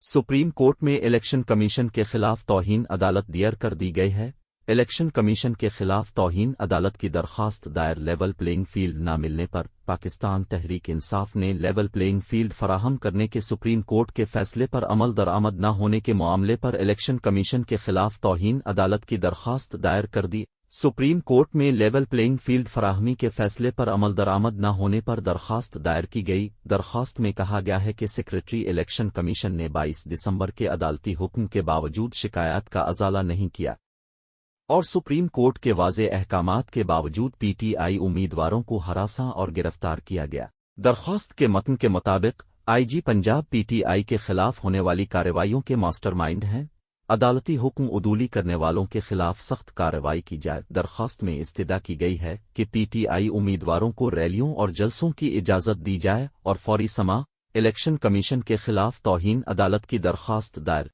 Supreme court में election commission के खिलाफ तौहीन अदालत दायर कर दी गई है। इलेक्शन कमीशन के खिलाफ तौहीन अदालत की दरख्वास्त दायर लेवल प्लेइंग फील्ड न मिलने पर पाकिस्तान तहरीक इंसाफ ने लेवल प्लेइंग फील्ड फराहम करने के सुप्रीम कोर्ट के फैसले पर अमल दरामद न होने के मामले पर इलेक्शन कमीशन के खिलाफ तौहीन अदालत की दरख्वास्त दायर कर दी। सुप्रीम कोर्ट में लेवल प्लेइंग फील्ड फराहमी के फैसले पर अमल दरामद न होने पर दरख्वास्त दायर की गई। दरख्वास्त में कहा गया है कि सेक्रेटरी इलेक्शन कमीशन ने 22 दिसंबर के अदालती हुक्म के बावजूद शिकायत का अजाला नहीं किया और सुप्रीम कोर्ट के वाज़े अहकामात के बावजूद पीटीआई उम्मीदवारों को हरासा और गिरफ्तार किया गया। दरख्वास्त के मतन के मुताबिक आईजी पंजाब पीटीआई के खिलाफ होने वाली कार्रवाइयों के मास्टरमाइंड हैं। अदालती हुक्म उदूली करने वालों के खिलाफ सख्त कार्रवाई की जाए। दरख्वास्त में इस्तदा की गई है कि पीटीआई उम्मीदवारों को रैलियों और जलसों की इजाज़त दी जाए और फौरी समा। इलेक्शन कमीशन के खिलाफ तौहीन अदालत की दरख्वास्त दायर।